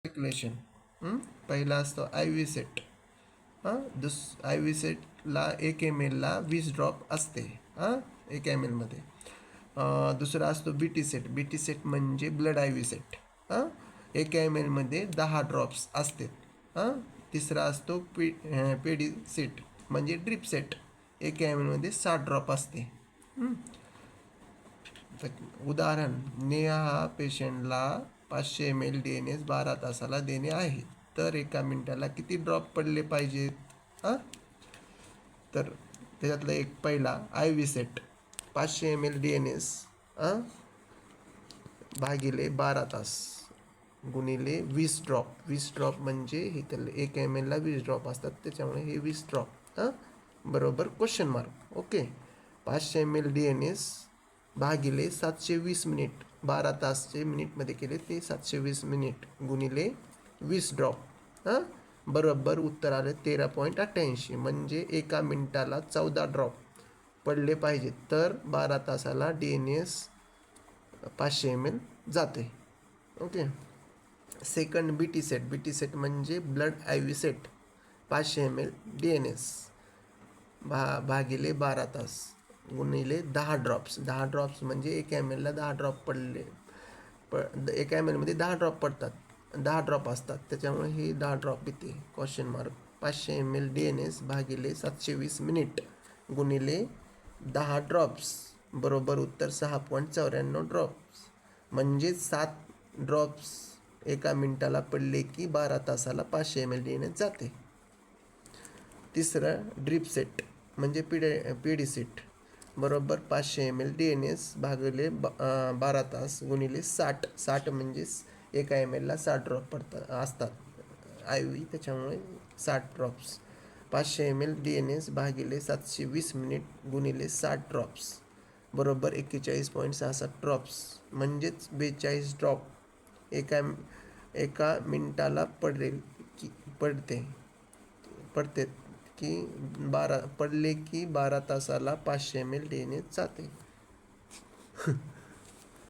Calculation. पहिला असतो I V set. I V सेटला 1 ml 20 drop असते 1 ml मध्ये. दुसरा असतो बी टी सेट. बी टी सेट म्हणजे blood I V set. 1 ml मध्ये 10 ड्रॉप्स असते. तिसरा असतो पेडी सेट म्हणजे ड्रिप सेट. 1 ml मध्ये 60 ड्रॉप असते. उदाहरण, नेहा हा पेशंटला 500 ml DNS 12 तासाला देणे आहे, तर 1 मिनिटाला किती ड्रॉप पडले पाहिजेत? तर त्याच्यातला एक पहिला I V set 500 ml DNS भागिले 12 तास गुणिले 20 ड्रॉप. 20 ड्रॉप म्हणजे हे त्याला 1 ml ला 20 ड्रॉप असतात, त्याच्यामुळे हे 20 ड्रॉप बरोबर question mark. Okay. 500 ml DNS भागिले 720 मिनिट. 12 तासचे मिनिटमध्ये केले ते 720 मिनिट गुणिले 20 ड्रॉप. बरोबर उत्तर आले 13.88. म्हणजे 1 मिनिटाला 14 ड्रॉप पडले पाहिजे, तर 12 तासाला DNS 500 ml जाते. ओके. सेकंड बी टी सेट. बी टी सेट म्हणजे blood I V set 500 ml DNS भागिले 12 तास गुणिले 10 ड्रॉप्स. 10 ड्रॉप्स म्हणजे 1 ml ला 10 ड्रॉप पडले. 1 ml मध्ये 10 ड्रॉप पडतात, 10 ड्रॉप असतात, त्याच्यामुळे हे 10 ड्रॉप येते क्वेश्चन मार्क. 500 ml DNS भागिले 720 मिनिट गुणिले 10 ड्रॉप्स बरोबर उत्तर 6.94 ड्रॉप्स. म्हणजे 7 ड्रॉप्स 1 मिनिटाला पडले की 12 तासाला 500 ml DNS जाते. तिसरं ड्रिप सेट म्हणजे पीडी सेट बरोबर 500 ml DNS भागिले 12 तास गुणिले 60. 60 म्हणजे 1 ml ला 60 ड्रॉप असतात आय व्ही, त्याच्यामुळे 60 ड्रॉप्स. 500 ml DNS भागिले 720 मिनिट गुणिले 60 ड्रॉप्स बरोबर 41.66 ड्रॉप्स. म्हणजेच 42 ड्रॉप एका मिनिटाला पडते की 12 तासाला 500 ml DNS जाते.